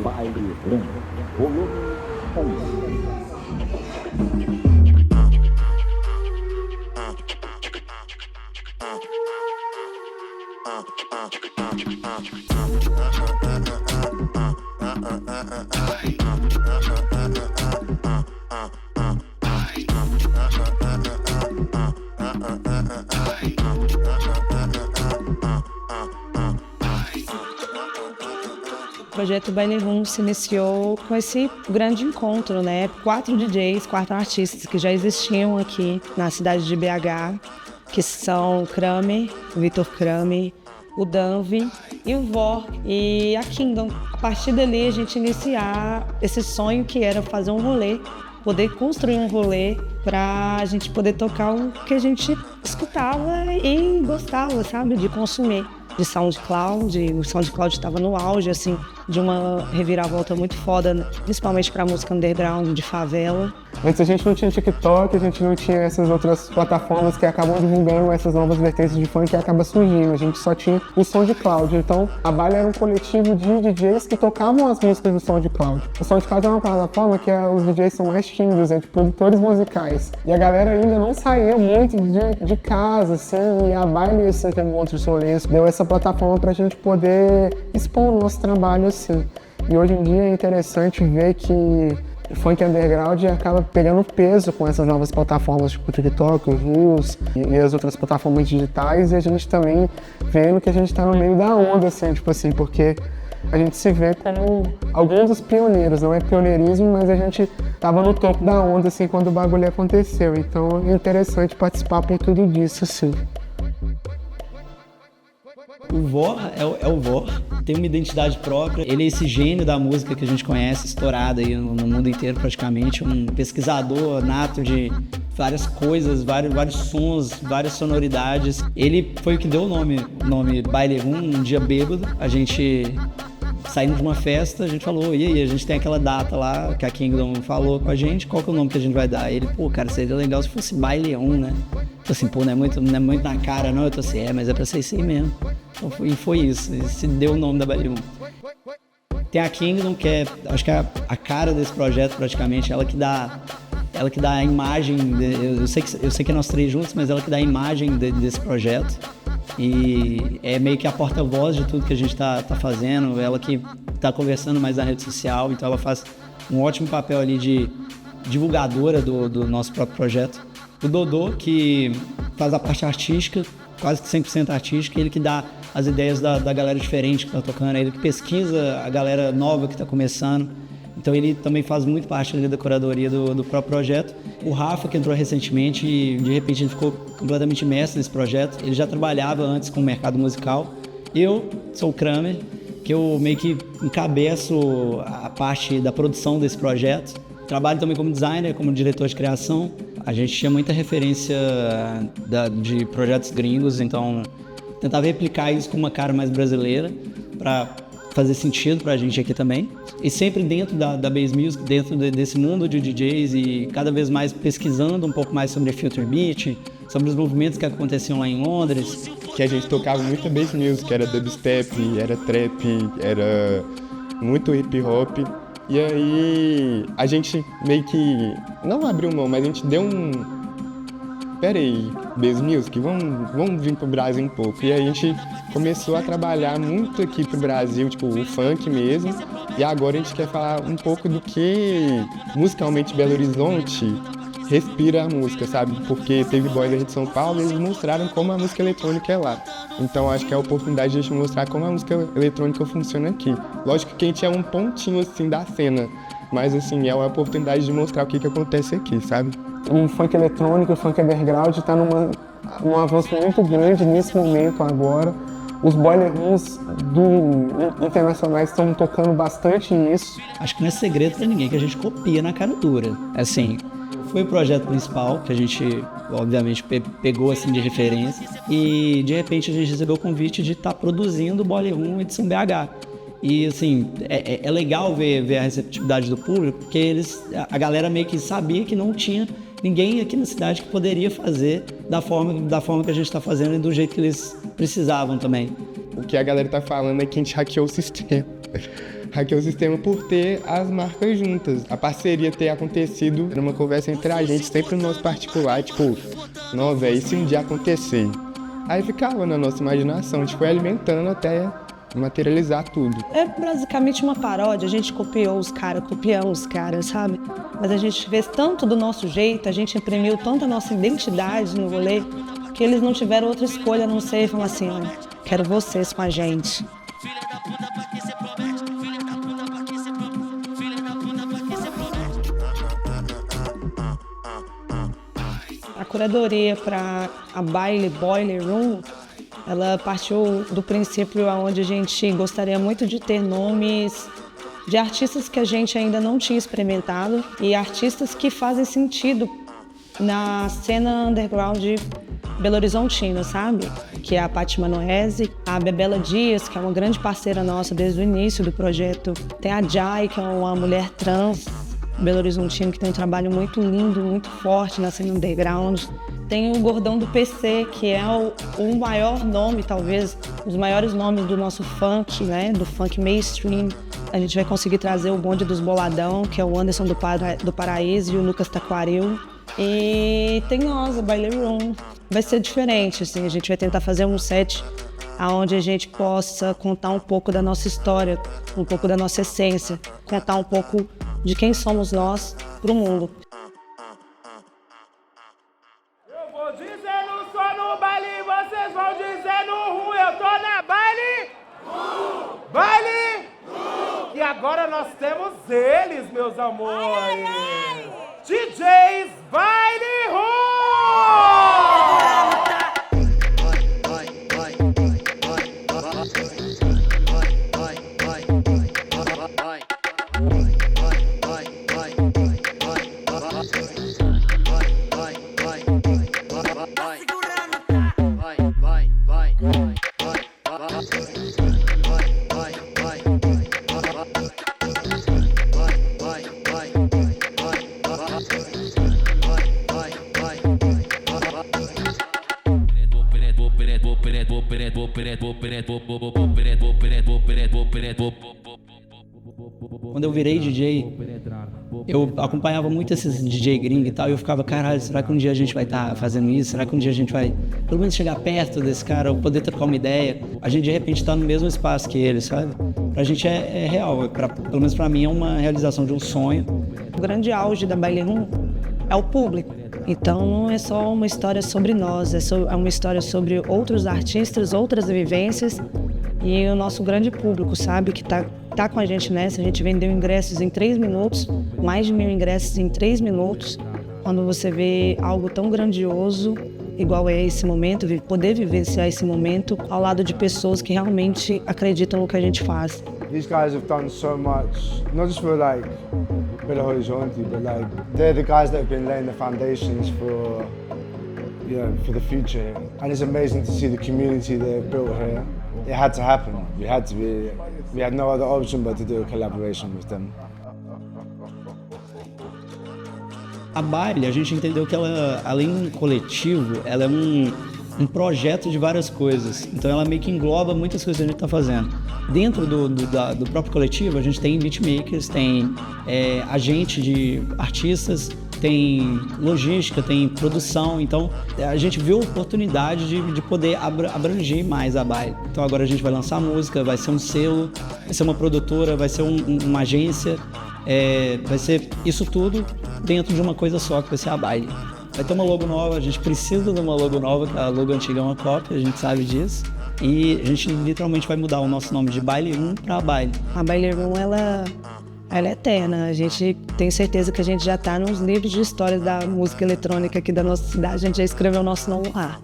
Baile Grande, volume 1. O projeto Baile Room se iniciou com esse grande encontro, né? 4 DJs, 4 artistas que já existiam aqui na cidade de BH, que são o Kramer, o Vitor Kramer, o Danvi e o Vor e a Kingdom. A partir dali, a gente iniciar esse sonho que era fazer um rolê, poder construir um rolê para a gente poder tocar o que a gente escutava e gostava, sabe, de consumir. De SoundCloud, o SoundCloud estava no auge, assim, de uma reviravolta muito foda, principalmente para música underground, de favela. Antes a gente não tinha TikTok, a gente não tinha essas outras plataformas que acabam divulgando essas novas vertentes de funk que acaba surgindo. A gente só tinha o SoundCloud. Então, a Baile era um coletivo de DJs que tocavam as músicas do SoundCloud. O SoundCloud é uma plataforma que os DJs são mais tímidos, de produtores musicais. E a galera ainda não saía muito de casa, assim, e a Baile, assim, como outros rolês, deu essa plataforma pra gente poder expor o nosso trabalho, assim. E hoje em dia é interessante ver que o funk underground acaba pegando peso com essas novas plataformas, tipo o TikTok, os Reels e as outras plataformas digitais, e a gente também vendo que a gente tá no meio da onda, assim, tipo assim, porque a gente se vê como alguns dos pioneiros, não é pioneirismo, mas a gente tava no topo da onda, assim, quando o bagulho aconteceu. Então é interessante participar por tudo disso, assim. O Vor é o Vor, tem uma identidade própria. Ele é esse gênio da música que a gente conhece, estourado aí no mundo inteiro praticamente, um pesquisador nato de várias coisas, vários sons, várias sonoridades. Ele foi o que deu o nome Baile Room. Um dia bêbado, a gente saindo de uma festa, a gente falou, e aí, a gente tem aquela data lá que a Kingdom falou com a gente, qual que é o nome que a gente vai dar? Ele, pô, cara, seria legal se fosse Baile 1, né? Tô assim, pô, não é muito na cara, não? Eu tô assim, mas é pra ser isso aí mesmo. Então, foi isso, se deu o nome da Baile 1. Tem a Kingdom, que é, acho que é a cara desse projeto praticamente, ela que dá a imagem, eu sei que é nós três juntos, mas ela que dá a imagem desse projeto. E é meio que a porta-voz de tudo que a gente tá fazendo, ela que tá conversando mais na rede social, então ela faz um ótimo papel ali de divulgadora do nosso próprio projeto. O Dodô, que faz a parte artística, quase que 100% artística, ele que dá as ideias da galera diferente que tá tocando, ele que pesquisa a galera nova que tá começando. Então ele também faz muito parte ali da curadoria do próprio projeto. O Rafa, que entrou recentemente e de repente ele ficou completamente imerso nesse projeto. Ele já trabalhava antes com o mercado musical. Eu sou o Kramer, que eu meio que encabeço a parte da produção desse projeto. Trabalho também como designer, como diretor de criação. A gente tinha muita referência de projetos gringos, então tentava replicar isso com uma cara mais brasileira para fazer sentido pra gente aqui também. E sempre dentro da Bass Music, dentro desse mundo de DJs e cada vez mais pesquisando um pouco mais sobre Future Beat, sobre os movimentos que aconteciam lá em Londres. Que a gente tocava muita Bass Music, era dubstep, era trap, era muito hip hop. E aí a gente meio que não abriu mão, mas a gente deu pera aí, Bass Music, vamos vir pro Brasil um pouco. E aí a gente começou a trabalhar muito aqui pro Brasil, tipo, o funk mesmo. E agora a gente quer falar um pouco do que musicalmente Belo Horizonte respira a música, sabe? Porque teve Boiler de São Paulo e eles mostraram como a música eletrônica é lá. Então acho que é a oportunidade de a gente mostrar como a música eletrônica funciona aqui. Lógico que a gente é um pontinho assim da cena, mas assim, é a oportunidade de mostrar o que acontece aqui, sabe? O funk eletrônico, o funk underground está num avanço muito grande nesse momento agora. Os boiler rooms internacionais estão tocando bastante nisso. Acho que não é segredo para ninguém que a gente copia na cara dura. Assim, foi o projeto principal que a gente, obviamente, pegou assim de referência. E, de repente, a gente recebeu o convite de estar produzindo o Boiler Room edição BH. E, assim, é legal ver a receptividade do público, porque a galera meio que sabia que não tinha ninguém aqui na cidade que poderia fazer da forma que a gente está fazendo e do jeito que eles precisavam também. o que a galera tá falando é que a gente hackeou o sistema. Hackeou o sistema por ter as marcas juntas. A parceria ter acontecido era uma conversa entre a gente, sempre no nosso particular, tipo, não, velho, e se um dia acontecer? Aí ficava na nossa imaginação, a gente foi alimentando até materializar tudo. É basicamente uma paródia, a gente copiou os caras, copiamos os caras, sabe? Mas a gente fez tanto do nosso jeito, a gente imprimiu tanto a nossa identidade no rolê, que eles não tiveram outra escolha a não ser falar assim, ó, quero vocês com a gente. A curadoria para a Baile Boiler Room, ela partiu do princípio onde a gente gostaria muito de ter nomes de artistas que a gente ainda não tinha experimentado e artistas que fazem sentido na cena underground belo-horizontina, sabe? Que é a Paty Manoese, a Bebela Dias, que é uma grande parceira nossa desde o início do projeto. Tem a Jai, que é uma mulher trans belo-horizontina, que tem um trabalho muito lindo, muito forte na cena underground. Tem o Gordão do PC, que é o maior nome, talvez, os maiores nomes do nosso funk, né? Do funk mainstream. A gente vai conseguir trazer o bonde dos Boladão, que é o Anderson do Paraíso e o Lucas Taquaril. E tem nós, a Baile Room. Vai ser diferente, assim, a gente vai tentar fazer um set onde a gente possa contar um pouco da nossa história, um pouco da nossa essência, contar um pouco de quem somos nós pro mundo. Eu vou dizendo só no baile, vocês vão dizendo eu tô na baile, baile, e agora nós temos eles, meus amores, DJs Baile Quando eu virei DJ, eu acompanhava muito esses DJ gringos e tal, e eu ficava, caralho, será que um dia a gente vai estar fazendo isso? Será que um dia a gente vai, pelo menos, chegar perto desse cara, ou poder trocar uma ideia? A gente, de repente, tá no mesmo espaço que ele, sabe? Pra gente é real, pelo menos pra mim é uma realização de um sonho. O grande auge da Baile Room é o público. Então não é só uma história sobre nós, é uma história sobre outros artistas, outras vivências e o nosso grande público, sabe, que tá com a gente nessa. A gente vendeu ingressos em 3 minutos, mais de 1.000 ingressos em 3 minutos. Quando você vê algo tão grandioso, igual é esse momento, poder vivenciar esse momento ao lado de pessoas que realmente acreditam no que a gente faz. These guys have done so much, not just for like Belo Horizonte, but like they're the guys that have been laying the foundations for, you know, for the future here. And it's amazing to see the community they've built here. It had to happen. We had no other option but to do a collaboration with them. A Baile, a gente entendeu que ela, além de coletivo, ela é um projeto de várias coisas. Então ela meio que engloba muitas coisas que a gente está fazendo. Dentro do próprio coletivo, a gente tem beatmakers, tem agente de artistas, tem logística, tem produção. Então a gente viu a oportunidade de poder abranger mais a Baile. Então agora a gente vai lançar música, vai ser um selo, vai ser uma produtora, vai ser uma agência. Vai ser isso tudo dentro de uma coisa só, que vai ser a Baile. Vai ter uma logo nova, a gente precisa de uma logo nova, que a logo antiga é uma cópia, a gente sabe disso. E a gente literalmente vai mudar o nosso nome de Baile Room para Baile. A Baile Room, ela é eterna. A gente tem certeza que a gente já está nos livros de história da música eletrônica aqui da nossa cidade, a gente já escreveu o nosso nome lá.